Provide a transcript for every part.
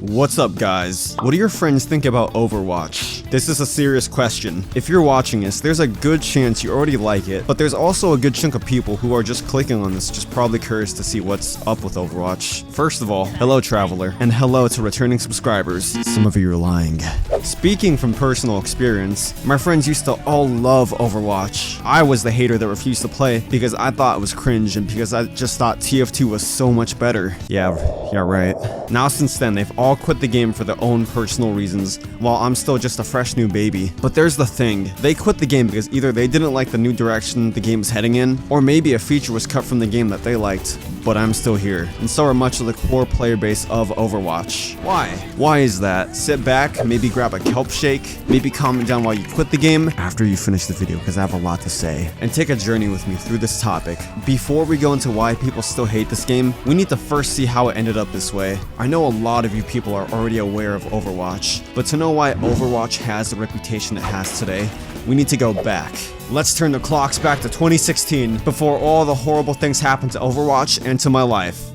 What's up, guys? What do your friends think about Overwatch? This is a serious question. If you're watching this, there's a good chance you already like it, but there's also a good chunk of people who are just clicking on this, just probably curious to see what's up with Overwatch. First of all, hello traveler, and hello to returning subscribers. Some of you are lying. Speaking from personal experience, my friends used to all love Overwatch. I was the hater that refused to play because I thought it was cringe and because I just thought TF2 was so much better. Yeah, right. Now since then, they've all quit the game for their own personal reasons, while I'm still just a fresh new baby. But there's the thing, they quit the game because either they didn't like the new direction the game's heading in, or maybe a feature was cut from the game that they liked. But I'm still here, and so are much of the core player base of Overwatch. Why? Why is that? Sit back, maybe grab a kelp shake, maybe comment down why you quit the game after you finish the video, because I have a lot to say, and take a journey with me through this topic. Before we go into why people still hate this game, we need to first see how it ended up this way. I know a lot of you people are already aware of Overwatch, but to know why Overwatch has the reputation it has today, we need to go back. Let's turn the clocks back to 2016, before all the horrible things happened to Overwatch and to my life.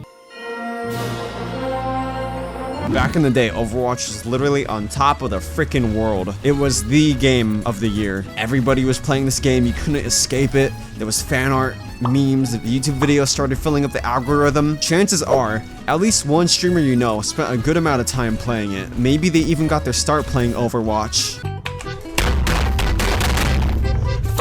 Back in the day, Overwatch was literally on top of the freaking world. It was the game of the year. Everybody was playing this game, you couldn't escape it. There was fan art, memes, YouTube videos started filling up the algorithm. Chances are, at least one streamer you know spent a good amount of time playing it. Maybe they even got their start playing Overwatch.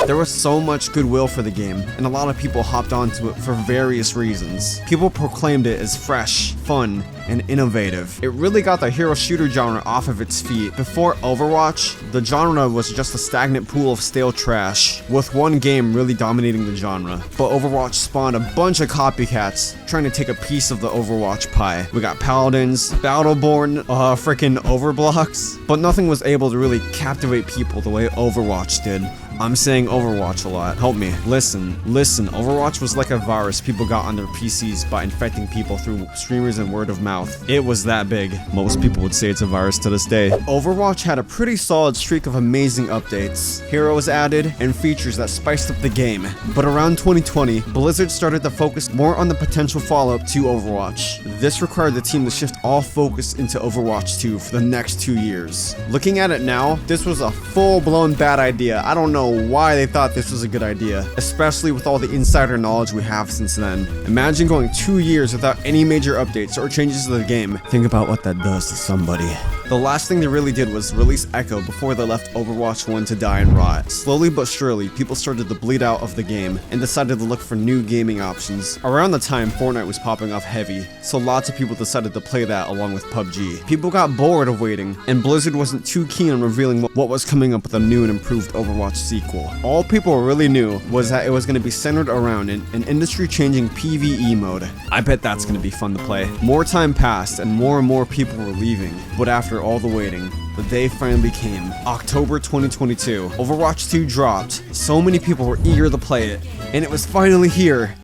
There was so much goodwill for the game, and a lot of people hopped onto it for various reasons. People proclaimed it as fresh, fun, and innovative. It really got the hero shooter genre off of its feet. Before Overwatch, the genre was just a stagnant pool of stale trash, with one game really dominating the genre. But Overwatch spawned a bunch of copycats trying to take a piece of the Overwatch pie. We got Paladins, Battleborn, frickin' Overblocks, but nothing was able to really captivate people the way Overwatch did. I'm saying Overwatch a lot. Help me. Listen. Overwatch was like a virus people got on their PCs by infecting people through streamers and word of mouth. It was that big. Most people would say it's a virus to this day. Overwatch had a pretty solid streak of amazing updates, heroes added, and features that spiced up the game. But around 2020, Blizzard started to focus more on the potential follow-up to Overwatch. This required the team to shift all focus into Overwatch 2 for the next 2 years. Looking at it now, this was a full-blown bad idea. I don't know why they thought this was a good idea, especially with all the insider knowledge we have since then. Imagine going 2 years without any major updates or changes to the game. Think about what that does to somebody. The last thing they really did was release Echo before they left Overwatch 1 to die and rot. Slowly but surely, people started to bleed out of the game and decided to look for new gaming options. Around the time, Fortnite was popping off heavy, so lots of people decided to play that along with PUBG. People got bored of waiting, and Blizzard wasn't too keen on revealing what was coming up with a new and improved Overwatch sequel. All people really knew was that it was going to be centered around an industry-changing PvE mode. I bet that's going to be fun to play. More time passed, and more people were leaving, but after all the waiting, the day finally came. October 2022. Overwatch 2 dropped. So many people were eager to play it, and it was finally here.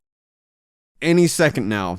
Any second now.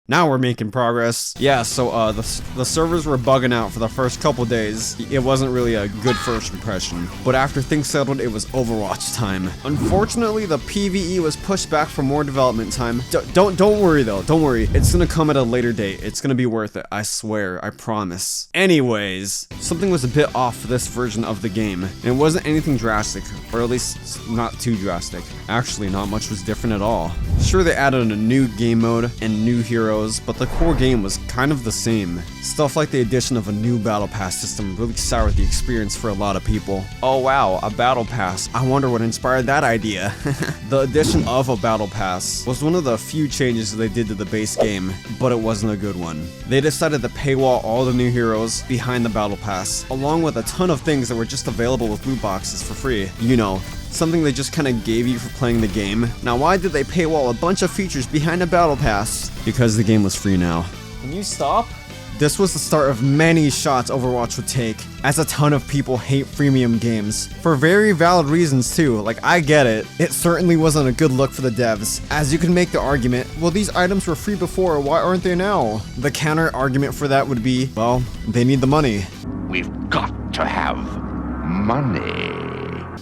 Now we're making progress. Yeah, so the servers were bugging out for the first couple days. It wasn't really a good first impression. But after things settled, it was Overwatch time. Unfortunately, the PvE was pushed back for more development time. Don't worry though, don't worry. It's gonna come at a later date. It's gonna be worth it, I swear, I promise. Anyways, something was a bit off for this version of the game. And it wasn't anything drastic, or at least not too drastic. Actually, not much was different at all. Sure, they added a new game mode and new heroes, but the core game was kind of the same. Stuff like the addition of a new battle pass system really soured the experience for a lot of people. Oh wow, a battle pass. I wonder what inspired that idea. The addition of a battle pass was one of the few changes they did to the base game, but it wasn't a good one. They decided to paywall all the new heroes behind the battle pass, along with a ton of things that were just available with loot boxes for free. You know, something they just kinda gave you for playing the game. Now why did they paywall a bunch of features behind a battle pass? Because the game was free now. Can you stop? This was the start of many shots Overwatch would take, as a ton of people hate freemium games. For very valid reasons too, like I get it. It certainly wasn't a good look for the devs, as you can make the argument, well these items were free before, why aren't they now? The counter argument for that would be, well, they need the money. We've got to have money.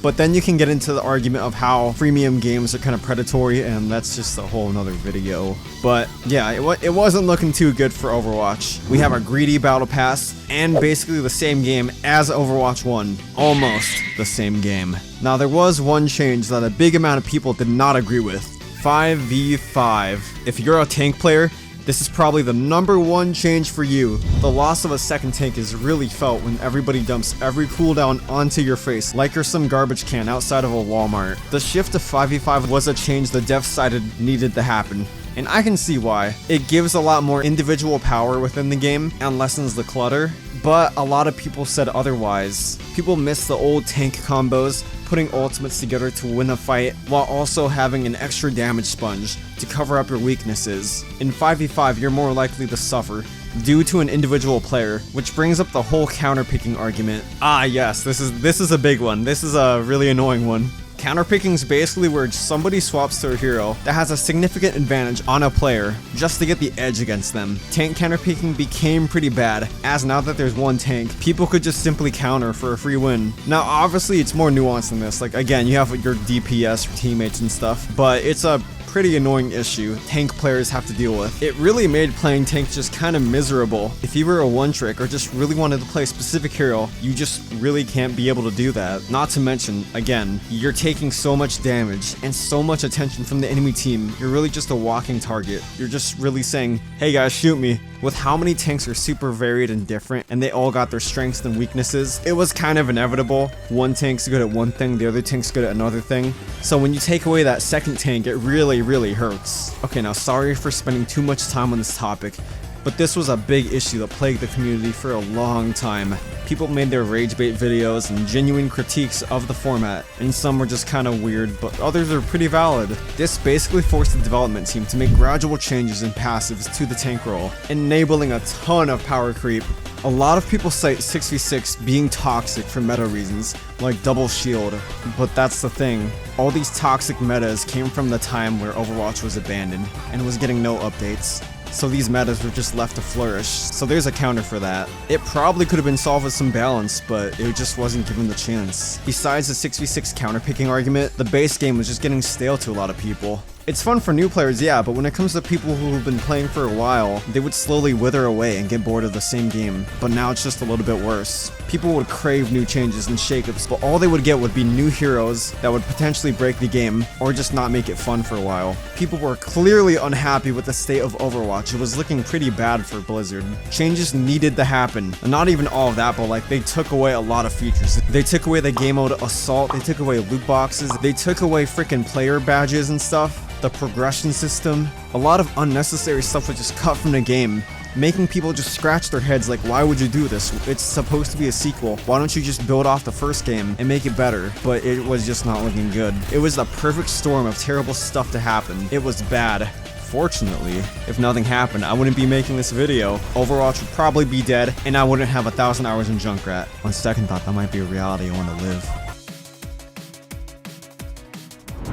But then you can get into the argument of how freemium games are kind of predatory, and that's just a whole nother video. But yeah, it wasn't looking too good for Overwatch. We have a greedy battle pass and basically the same game as Overwatch 1. Almost the same game. Now there was one change that a big amount of people did not agree with. 5v5. If you're a tank player, this is probably the #1 change for you. The loss of a second tank is really felt when everybody dumps every cooldown onto your face like you're some garbage can outside of a Walmart. The shift to 5v5 was a change the devs decided needed to happen. And I can see why. It gives a lot more individual power within the game and lessens the clutter, but a lot of people said otherwise. People miss the old tank combos, putting ultimates together to win a fight, while also having an extra damage sponge to cover up your weaknesses. In 5v5, you're more likely to suffer due to an individual player, which brings up the whole counterpicking argument. Ah yes, this is a big one. This is a really annoying one. Counterpicking is basically where somebody swaps to a hero that has a significant advantage on a player just to get the edge against them. Tank counterpicking became pretty bad, as now that there's one tank, people could just simply counter for a free win. Now obviously it's more nuanced than this, like again you have your DPS teammates and stuff, but it's a pretty annoying issue tank players have to deal with. It really made playing tank just kind of miserable. If you were a one trick or just really wanted to play a specific hero, you just really can't be able to do that. Not to mention, again, you're taking so much damage and so much attention from the enemy team. You're really just a walking target. You're just really saying, hey guys, shoot me. With how many tanks are super varied and different, and they all got their strengths and weaknesses, it was kind of inevitable. One tank's good at one thing, the other tank's good at another thing. So when you take away that second tank, it really hurts. Okay, now sorry for spending too much time on this topic, but this was a big issue that plagued the community for a long time. People made their rage bait videos and genuine critiques of the format, and some were just kind of weird, but others are pretty valid. This basically forced the development team to make gradual changes in passives to the tank role, enabling a ton of power creep. A lot of people cite 6v6 being toxic for meta reasons, like double shield, but that's the thing. All these toxic metas came from the time where Overwatch was abandoned and was getting no updates. So these metas were just left to flourish, so there's a counter for that. It probably could have been solved with some balance, but it just wasn't given the chance. Besides the 6v6 counterpicking argument, the base game was just getting stale to a lot of people. It's fun for new players, yeah, but when it comes to people who have been playing for a while, they would slowly wither away and get bored of the same game, but now it's just a little bit worse. People would crave new changes and shakeups, but all they would get would be new heroes that would potentially break the game, or just not make it fun for a while. People were clearly unhappy with the state of Overwatch. It was looking pretty bad for Blizzard. Changes needed to happen, and not even all of that, but like they took away a lot of features. They took away the game mode assault, they took away loot boxes, they took away freaking player badges and stuff. The progression system, a lot of unnecessary stuff was just cut from the game, making people just scratch their heads like, why would you do this? It's supposed to be a sequel. Why don't you just build off the first game and make it better? But it was just not looking good. It was the perfect storm of terrible stuff to happen. It was bad. Fortunately, if nothing happened, I wouldn't be making this video. Overwatch would probably be dead, and I wouldn't have 1,000 hours in Junkrat. On second thought, that might be a reality I want to live.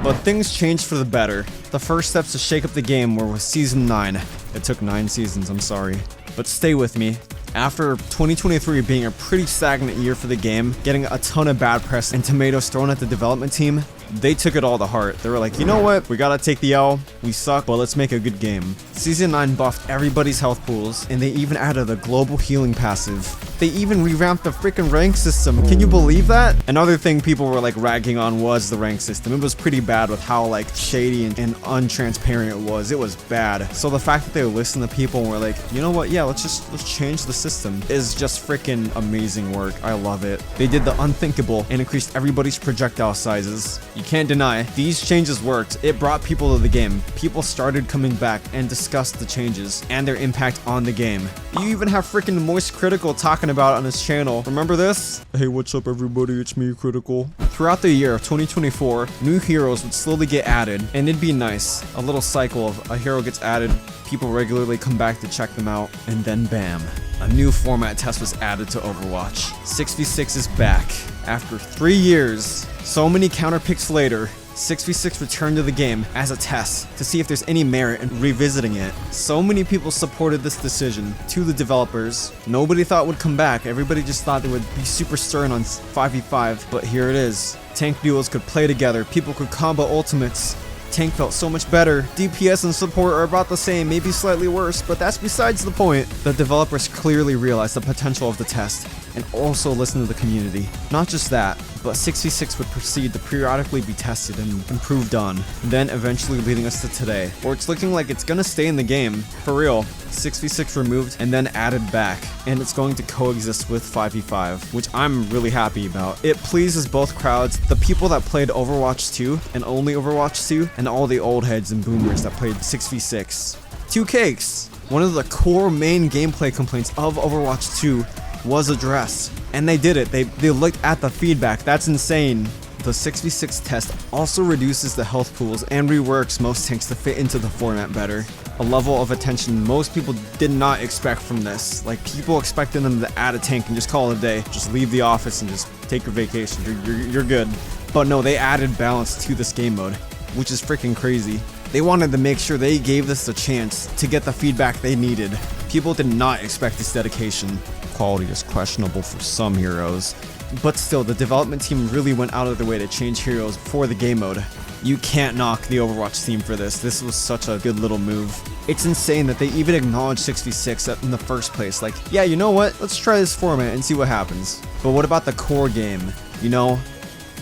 But things changed for the better. The first steps to shake up the game were with Season 9. It took 9 seasons, I'm sorry. But stay with me. After 2023 being a pretty stagnant year for the game, getting a ton of bad press and tomatoes thrown at the development team, they took it all to heart. They were like, you know what? We gotta take the L. We suck, but let's make a good game. Season 9 buffed everybody's health pools, and they even added a global healing passive. They even revamped the freaking rank system. Can you believe that? Another thing people were like ragging on was the rank system. It was pretty bad with how like shady and untransparent it was. It was bad. So the fact that they listened to people and were like, you know what? Yeah, let's change the system is just freaking amazing work. I love it. They did the unthinkable and increased everybody's projectile sizes. You can't deny these changes worked. It brought people to the game. People started coming back and discussed the changes and their impact on the game. You even have freaking Moist Critical talking about it on his channel. Remember this? Hey, what's up everybody? It's me, Critical. Throughout the year of 2024, new heroes would slowly get added, and it'd be nice. A little cycle of a hero gets added, people regularly come back to check them out, and then bam. A new format test was added to Overwatch. 6v6 is back. After 3 years, so many counterpicks later, 6v6 returned to the game as a test to see if there's any merit in revisiting it. So many people supported this decision to the developers. Nobody thought it would come back. Everybody just thought they would be super stern on 5v5, but here it is. Tank duos could play together, people could combo ultimates. Tank felt so much better. DPS and support are about the same, maybe slightly worse, but that's besides the point. The developers clearly realized the potential of the test and also listened to the community. Not just that, but 6v6 would proceed to periodically be tested and improved on, then eventually leading us to today, where it's looking like it's gonna stay in the game, for real. 6v6 removed and then added back, and it's going to coexist with 5v5, which I'm really happy about. It pleases both crowds, the people that played Overwatch 2 and only Overwatch 2, and all the old heads and boomers that played 6v6. Two cakes! One of the core main gameplay complaints of Overwatch 2 was addressed, and they did it. They looked at the feedback. That's insane. The 6v6 test also reduces the health pools and reworks most tanks to fit into the format better. A level of attention most people did not expect from this. Like, people expected them to add a tank and just call it a day. Just leave the office and just take your vacation. You're good. But no, they added balance to this game mode, which is freaking crazy. They wanted to make sure they gave this a chance to get the feedback they needed. People did not expect this dedication. Quality is questionable for some heroes, but still, the development team really went out of their way to change heroes for the game mode. You can't knock the Overwatch team for this. This was such a good little move. It's insane that they even acknowledged 6v6 in the first place. Like, yeah, you know what? Let's try this format and see what happens. But what about the core game? You know,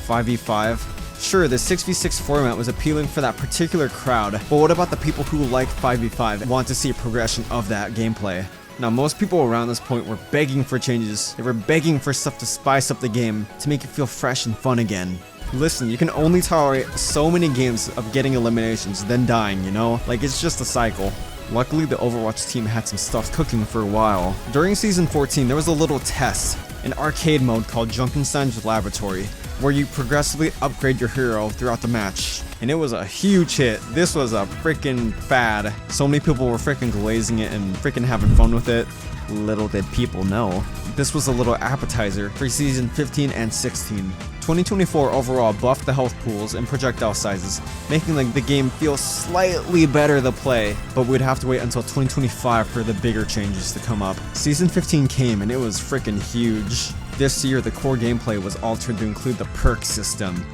5v5? Sure, the 6v6 format was appealing for that particular crowd, but what about the people who like 5v5 and want to see a progression of that gameplay? Now, most people around this point were begging for changes. They were begging for stuff to spice up the game, to make it feel fresh and fun again. Listen, you can only tolerate so many games of getting eliminations, then dying, you know? Like, it's just a cycle. Luckily, the Overwatch team had some stuff cooking for a while. During Season 14, there was a little test, an arcade mode called Junkenstein's Laboratory, where you progressively upgrade your hero throughout the match. And it was a huge hit. This was a freaking fad. So many people were freaking glazing it and freaking having fun with it. Little did people know, this was a little appetizer for Season 15 and 16. 2024 overall buffed the health pools and projectile sizes, making the game feel slightly better to play, but we'd have to wait until 2025 for the bigger changes to come up. Season 15 came and it was freaking huge. This year, the core gameplay was altered to include the perk system.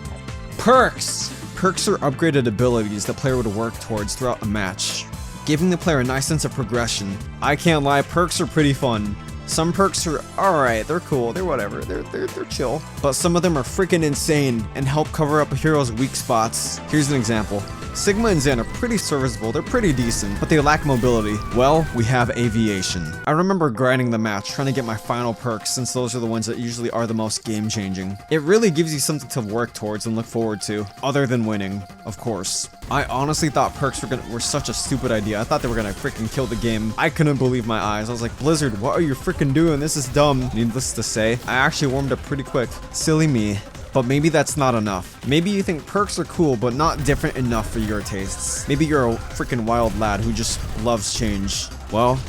Perks! Perks are upgraded abilities the player would work towards throughout a match, giving the player a nice sense of progression. I can't lie, perks are pretty fun. Some perks are alright, they're cool, they're whatever, they're chill. But some of them are freaking insane and help cover up a hero's weak spots. Here's an example. Sigma and Zen are pretty serviceable, they're pretty decent, but they lack mobility. Well, we have aviation. I remember grinding the match, trying to get my final perks, since those are the ones that usually are the most game-changing. It really gives you something to work towards and look forward to, other than winning, of course. I honestly thought perks were such a stupid idea. I thought they were gonna freaking kill the game. I couldn't believe my eyes. I was like, Blizzard, what are you freaking doing? This is dumb. Needless to say, I actually warmed up pretty quick. Silly me. But maybe that's not enough. Maybe you think perks are cool, but not different enough for your tastes. Maybe you're a freaking wild lad who just loves change. Well,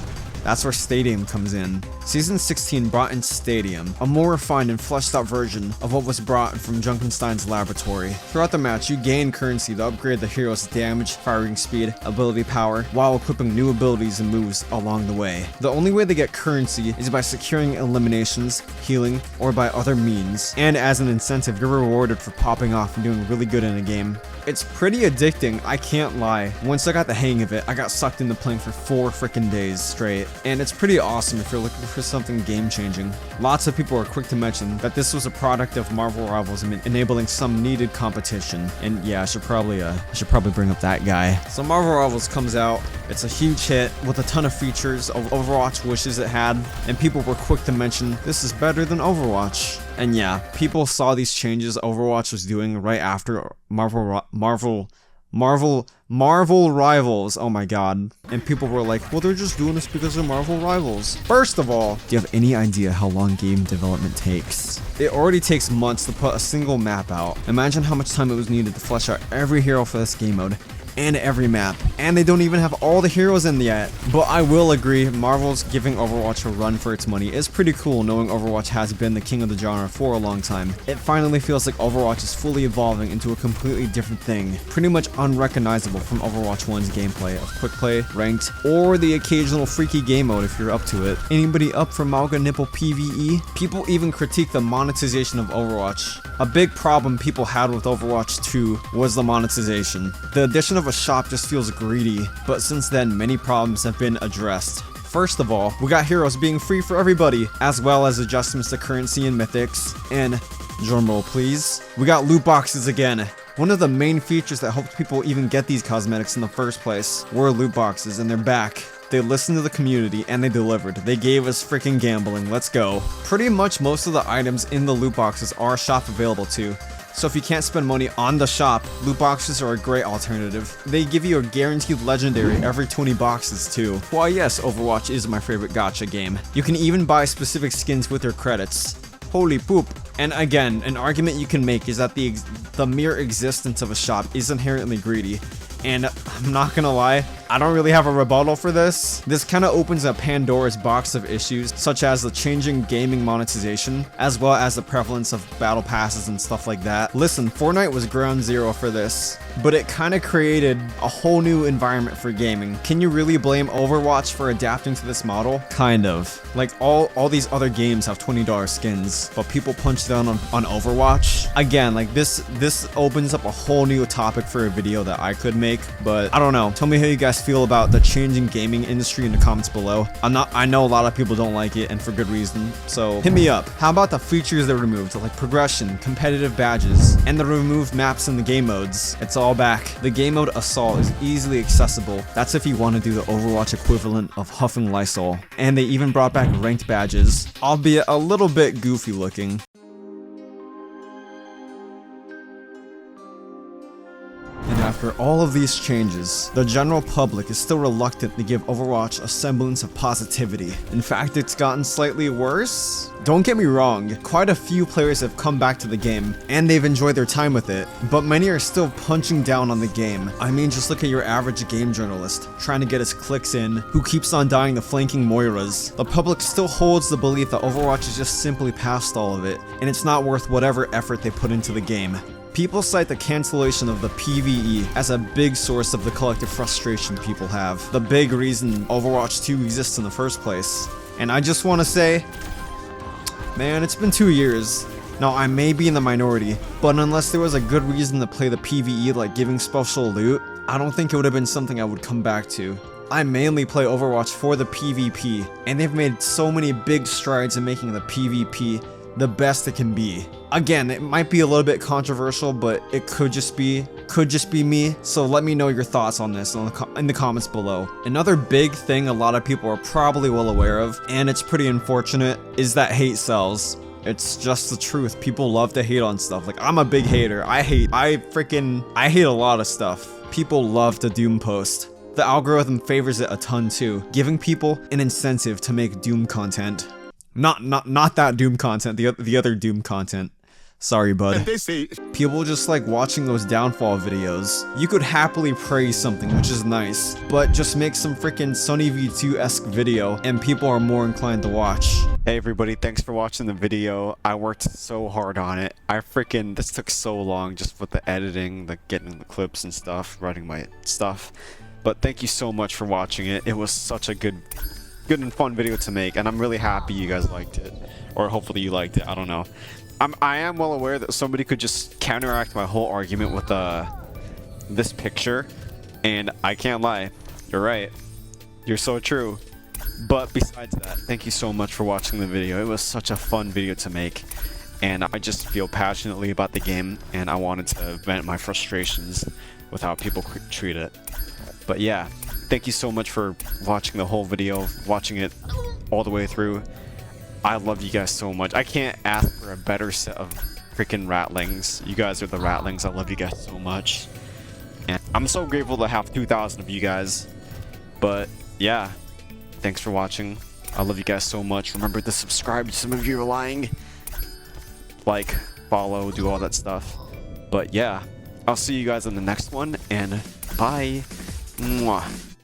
that's where Stadium comes in. Season 16 brought in Stadium, a more refined and fleshed out version of what was brought from Junkenstein's Laboratory. Throughout the match, you gain currency to upgrade the hero's damage, firing speed, ability power, while equipping new abilities and moves along the way. The only way to get currency is by securing eliminations, healing, or by other means. And as an incentive, you're rewarded for popping off and doing really good in a game. It's pretty addicting, I can't lie. Once I got the hang of it, I got sucked into playing for 4 freaking days straight. And it's pretty awesome if you're looking for something game-changing. Lots of people are quick to mention that this was a product of Marvel Rivals enabling some needed competition. And yeah, I should probably bring up that guy. So Marvel Rivals comes out. It's a huge hit with a ton of features of Overwatch wishes it had, and people were quick to mention this is better than Overwatch. And yeah, people saw these changes Overwatch was doing right after Marvel Rivals, oh my god. And people were like, well, they're just doing this because of Marvel Rivals. First of all, do you have any idea how long game development takes? It already takes months to put a single map out. Imagine how much time it was needed to flesh out every hero for this game mode, and every map. And they don't even have all the heroes in yet. But I will agree, Marvel's giving Overwatch a run for its money is pretty cool, knowing Overwatch has been the king of the genre for a long time. It finally feels like Overwatch is fully evolving into a completely different thing, pretty much unrecognizable from Overwatch 1's gameplay of quick play, ranked, or the occasional freaky game mode if you're up to it. Anybody up for Malga Nipple PvE? People even critique the monetization of Overwatch. A big problem people had with Overwatch 2 was the monetization. The addition of a shop just feels greedy, but since then many problems have been addressed. First of all, we got heroes being free for everybody, as well as adjustments to currency and mythics, and drumroll please, we got loot boxes again. One of the main features that helped people even get these cosmetics in the first place were loot boxes, and they're back. They listened to the community and they delivered. They gave us freaking gambling. Let's go. Pretty much most of the items in the loot boxes are shop available too. So if you can't spend money on the shop, loot boxes are a great alternative. They give you a guaranteed legendary every 20 boxes too. Why yes, Overwatch is my favorite gacha game. You can even buy specific skins with your credits. Holy poop. And again, an argument you can make is that the mere existence of a shop is inherently greedy. And I'm not gonna lie, I don't really have a rebuttal for this. This kind of opens a Pandora's box of issues, such as the changing gaming monetization, as well as the prevalence of battle passes and stuff like that. Listen, Fortnite was ground zero for this, but it kind of created a whole new environment for gaming. Can you really blame Overwatch for adapting to this model? Kind of. Like all these other games have $20 skins, but people punch down on Overwatch. Again, like this opens up a whole new topic for a video that I could make, but I don't know. Tell me how you guys feel about the changing gaming industry in the comments below. I know a lot of people don't like it, and for good reason, so hit me up. How about the features they removed, like progression, competitive badges, and the removed maps in the game modes? It's all back. The game mode Assault is easily accessible. That's if you want to do the Overwatch equivalent of huffing Lysol. And they even brought back ranked badges, albeit a little bit goofy looking. And after all of these changes, the general public is still reluctant to give Overwatch a semblance of positivity. In fact, it's gotten slightly worse. Don't get me wrong, quite a few players have come back to the game, and they've enjoyed their time with it, but many are still punching down on the game. I mean, just look at your average game journalist, trying to get his clicks in, who keeps on dying to flanking Moiras. The public still holds the belief that Overwatch is just simply past all of it, and it's not worth whatever effort they put into the game. People cite the cancellation of the PvE as a big source of the collective frustration people have. The big reason Overwatch 2 exists in the first place. And I just want to say, man, it's been 2 years. Now, I may be in the minority, but unless there was a good reason to play the PvE like giving special loot, I don't think it would have been something I would come back to. I mainly play Overwatch for the PvP, and they've made so many big strides in making the PvP the best it can be. Again, it might be a little bit controversial, but it could just be me, so let me know your thoughts on this in the comments below. Another big thing a lot of people are probably well aware of, and it's pretty unfortunate, is that hate sells. It's just the truth. People love to hate on stuff. Like, I'm a big hater. I hate a lot of stuff. People love to doom post. The algorithm favors it a ton too, giving people an incentive to make doom content. Not that Doom content, the other Doom content. Sorry, bud. People just like watching those downfall videos. You could happily praise something, which is nice, but just make some freaking Sunny V2-esque video and people are more inclined to watch. Hey everybody, thanks for watching the video. I worked so hard on it. This took so long just with the editing, the getting the clips and stuff, writing my stuff. But thank you so much for watching it. It was such a good and fun video to make, and I'm really happy you guys liked it, or hopefully you liked it. I don't know. I am well aware that somebody could just counteract my whole argument with this picture, and I can't lie. You're right. You're so true. But besides that, thank you so much for watching the video. It was such a fun video to make, and I just feel passionately about the game, and I wanted to vent my frustrations with how people treat it. But yeah. Thank you so much for watching the whole video, watching it all the way through. I love you guys so much. I can't ask for a better set of freaking ratlings. You guys are the ratlings. I love you guys so much. And I'm so grateful to have 2,000 of you guys. But yeah, thanks for watching. I love you guys so much. Remember to subscribe. Some of you are lying. Like, follow, do all that stuff. But yeah, I'll see you guys in the next one, and bye. Mwah.